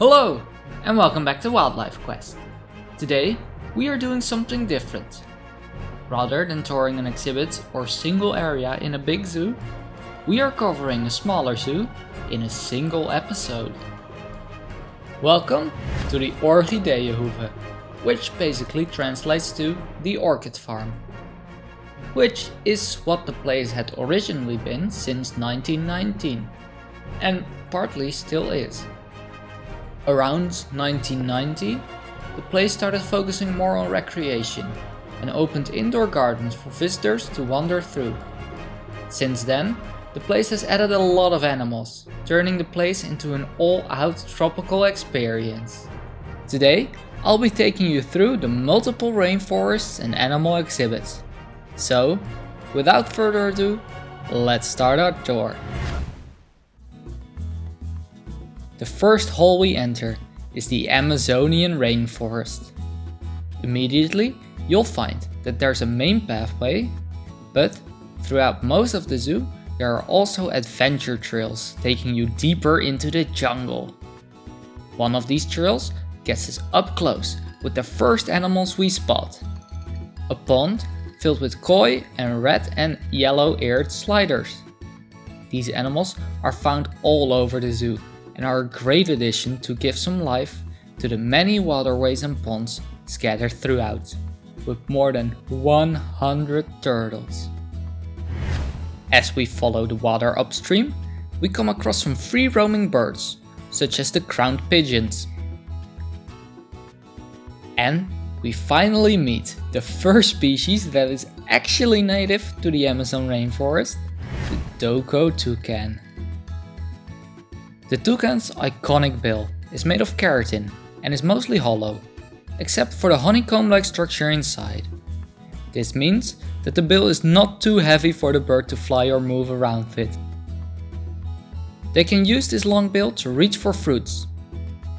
Hello, and welcome back to Wildlife Quest. Today, we are doing something different. Rather than touring an exhibit or single area in a big zoo, we are covering a smaller zoo in a single episode. Welcome to the Orchideeënhoeve, which basically translates to the orchid farm, which is what the place had originally been since 1919, and partly still is. Around 1990, the place started focusing more on recreation and opened indoor gardens for visitors to wander through. Since then, the place has added a lot of animals, turning the place into an all-out tropical experience. Today, I'll be taking you through the multiple rainforests and animal exhibits. So, without further ado, let's start our tour. The first hall we enter is the Amazonian rainforest. Immediately, you'll find that there's a main pathway, but throughout most of the zoo, there are also adventure trails taking you deeper into the jungle. One of these trails gets us up close with the first animals we spot. A pond filled with koi and red and yellow-eared sliders. These animals are found all over the zoo and are a great addition to give some life to the many waterways and ponds scattered throughout, with more than 100 turtles. As we follow the water upstream, we come across some free-roaming birds, such as the crowned pigeons. And we finally meet the first species that is actually native to the Amazon rainforest, the Doko toucan. The toucan's iconic bill is made of keratin and is mostly hollow, except for the honeycomb-like structure inside. This means that the bill is not too heavy for the bird to fly or move around with. They can use this long bill to reach for fruits.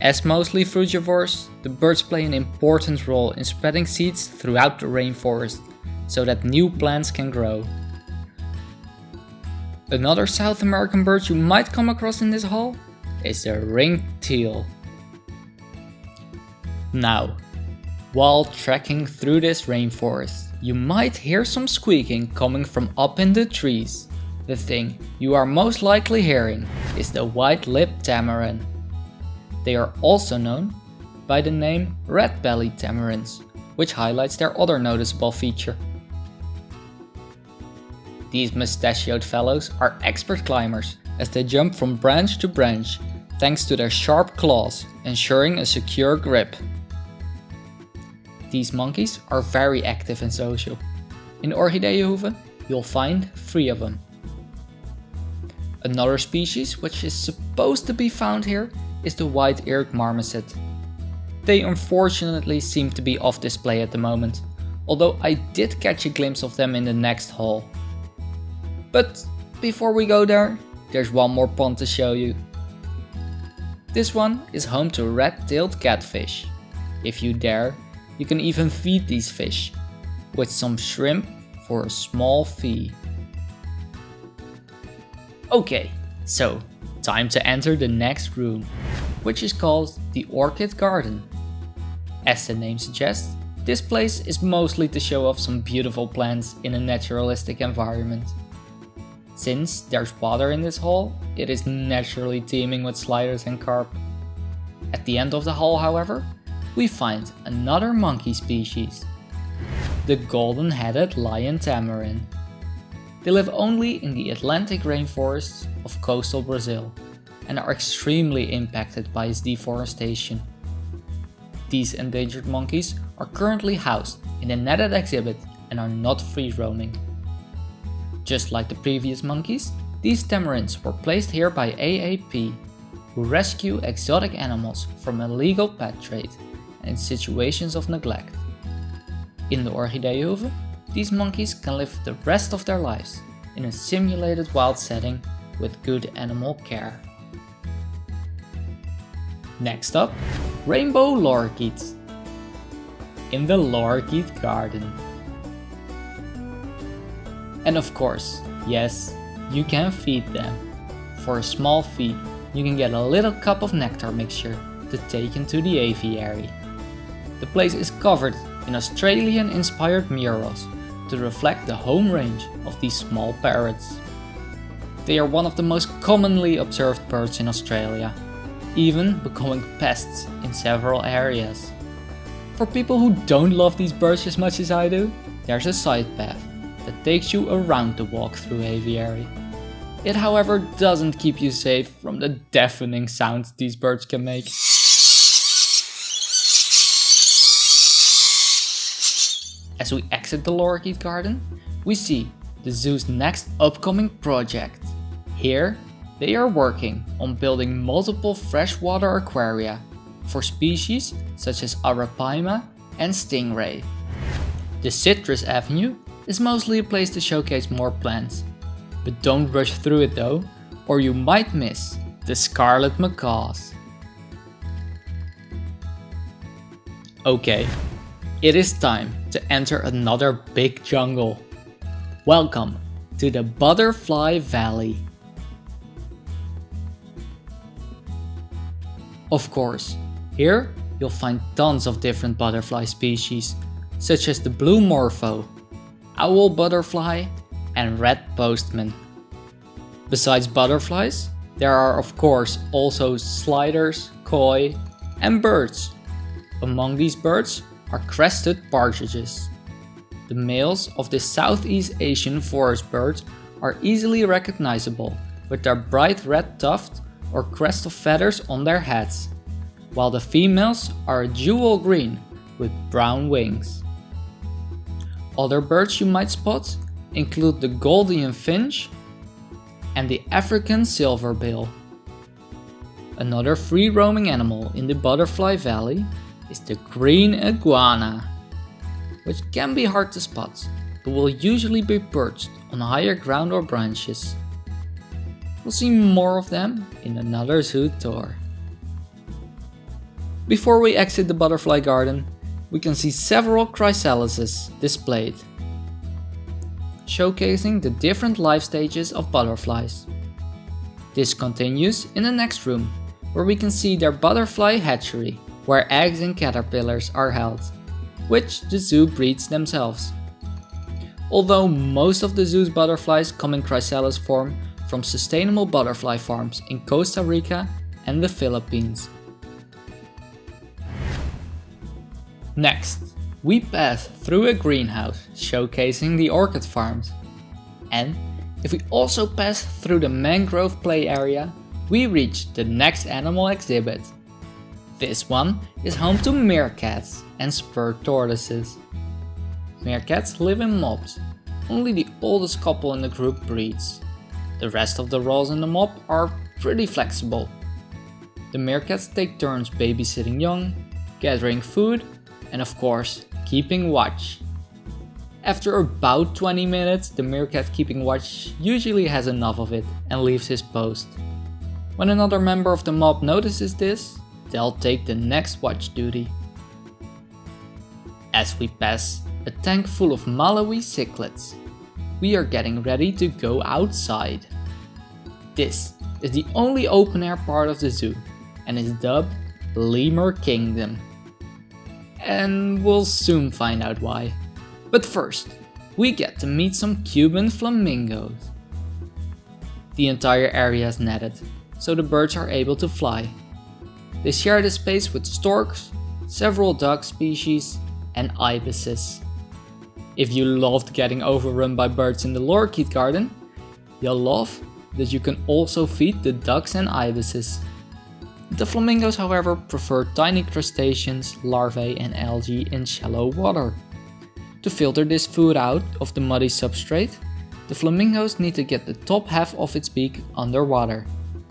As mostly frugivores, the birds play an important role in spreading seeds throughout the rainforest so that new plants can grow. Another South American bird you might come across in this hall is the ringed teal. Now, while trekking through this rainforest, you might hear some squeaking coming from up in the trees. The thing you are most likely hearing is the white-lipped tamarin. They are also known by the name red-bellied tamarins, which highlights their other noticeable feature. These mustachioed fellows are expert climbers as they jump from branch to branch thanks to their sharp claws, ensuring a secure grip. These monkeys are very active and social. In Orchideeënhoeve, you'll find 3 of them. Another species which is supposed to be found here is the white-eared marmoset. They unfortunately seem to be off display at the moment, although I did catch a glimpse of them in the next hall. But before we go there, there's one more pond to show you. This one is home to red-tailed catfish. If you dare, you can even feed these fish with some shrimp for a small fee. Okay, so time to enter the next room, which is called the Orchid Garden. As the name suggests, this place is mostly to show off some beautiful plants in a naturalistic environment. Since there's water in this hall, it is naturally teeming with sliders and carp. At the end of the hall, however, we find another monkey species, the golden-headed lion tamarin. They live only in the Atlantic rainforests of coastal Brazil and are extremely impacted by its deforestation. These endangered monkeys are currently housed in a netted exhibit and are not free-roaming. Just like the previous monkeys, these tamarins were placed here by AAP, who rescue exotic animals from illegal pet trade and in situations of neglect. In the Orchideeënhoeve, these monkeys can live the rest of their lives in a simulated wild setting with good animal care. Next up, rainbow lorikeets. In the lorikeet garden. And of course, yes, you can feed them. For a small fee, you can get a little cup of nectar mixture to take into the aviary. The place is covered in Australian-inspired murals to reflect the home range of these small parrots. They are one of the most commonly observed birds in Australia, even becoming pests in several areas. For people who don't love these birds as much as I do, there's a side path that takes you around the walk-through aviary. It, however, doesn't keep you safe from the deafening sounds these birds can make. As we exit the Orchid Garden, we see the zoo's next upcoming project. Here, they are working on building multiple freshwater aquaria for species such as arapaima and stingray. The Citrus Avenue is mostly a place to showcase more plants, but don't rush through it though, or you might miss the scarlet macaws. Okay, it is time to enter another big jungle. Welcome to the Butterfly Valley. Of course, here you'll find tons of different butterfly species, such as the blue morpho, owl butterfly, and red postman. Besides butterflies, there are of course also sliders, koi, and birds. Among these birds are crested partridges. The males of this Southeast Asian forest bird are easily recognizable with their bright red tuft or crest of feathers on their heads, while the females are a jewel green with brown wings. Other birds you might spot include the Golden finch and the African silverbill. Another free-roaming animal in the Butterfly Valley is the green iguana, which can be hard to spot, but will usually be perched on higher ground or branches. We'll see more of them in another zoo tour. Before we exit the butterfly garden, we can see several chrysalises displayed, showcasing the different life stages of butterflies. This continues in the next room, where we can see their butterfly hatchery, where eggs and caterpillars are held, which the zoo breeds themselves. Although most of the zoo's butterflies come in chrysalis form from sustainable butterfly farms in Costa Rica and the Philippines. Next, we pass through a greenhouse showcasing the orchid farms. And if we also pass through the mangrove play area, we reach the next animal exhibit. This one is home to meerkats and spur tortoises. Meerkats live in mobs. Only the oldest couple in the group breeds. The rest of the roles in the mob are pretty flexible. The meerkats take turns babysitting young, gathering food, and of course, keeping watch. After about 20 minutes, the meerkat keeping watch usually has enough of it and leaves his post. When another member of the mob notices this, they'll take the next watch duty. As we pass a tank full of Malawi cichlids, we are getting ready to go outside. This is the only open-air part of the zoo and is dubbed Lemur Kingdom. And we'll soon find out why. But first, we get to meet some Cuban flamingos. The entire area is netted, so the birds are able to fly. They share the space with storks, several duck species, and ibises. If you loved getting overrun by birds in the Orchid Garden, you'll love that you can also feed the ducks and ibises. The flamingos, however, prefer tiny crustaceans, larvae and algae in shallow water. To filter this food out of the muddy substrate, the flamingos need to get the top half of its beak underwater,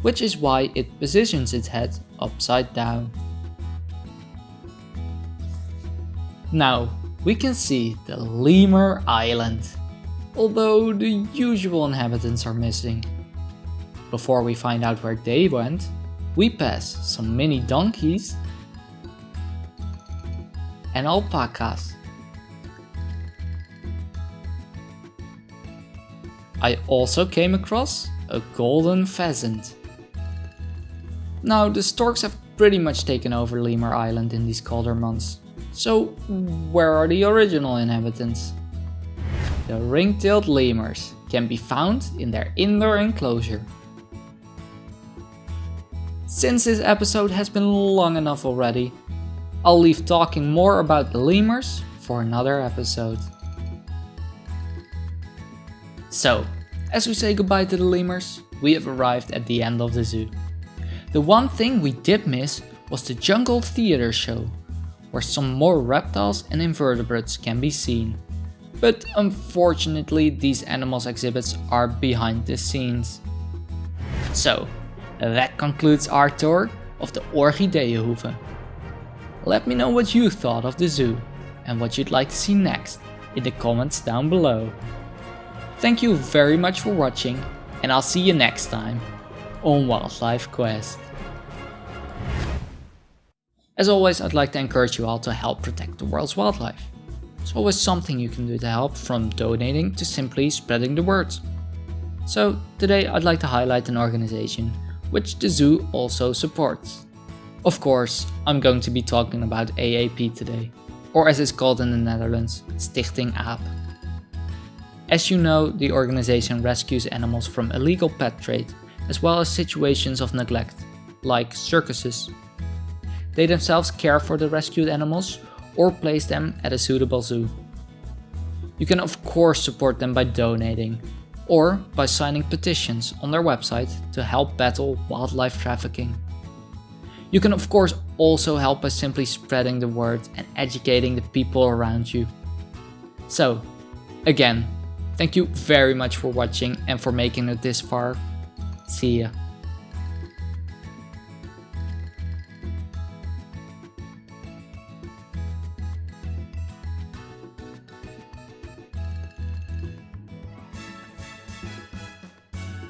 which is why it positions its head upside down. Now we can see the Lemur Island, although the usual inhabitants are missing. Before we find out where they went, we pass some mini donkeys and alpacas. I also came across a golden pheasant. Now the storks have pretty much taken over Lemur Island in these colder months. So where are the original inhabitants? The ring-tailed lemurs can be found in their indoor enclosure. Since this episode has been long enough already, I'll leave talking more about the lemurs for another episode. So, as we say goodbye to the lemurs, we have arrived at the end of the zoo. The one thing we did miss was the jungle theater show, where some more reptiles and invertebrates can be seen. But unfortunately, these animals exhibits are behind the scenes. So, that concludes our tour of the Orchideeënhoeve. Let me know what you thought of the zoo and what you'd like to see next in the comments down below. Thank you very much for watching, and I'll see you next time on Wildlife Quest. As always, I'd like to encourage you all to help protect the world's wildlife. There's always something you can do to help, from donating to simply spreading the word. So today I'd like to highlight an organization which the zoo also supports. Of course, I'm going to be talking about AAP today, or as it's called in the Netherlands, Stichting AAP. As you know, the organization rescues animals from illegal pet trade, as well as situations of neglect, like circuses. They themselves care for the rescued animals or place them at a suitable zoo. You can of course support them by donating, or by signing petitions on their website to help battle wildlife trafficking. You can of course also help by simply spreading the word and educating the people around you. So, again, thank you very much for watching and for making it this far. See ya.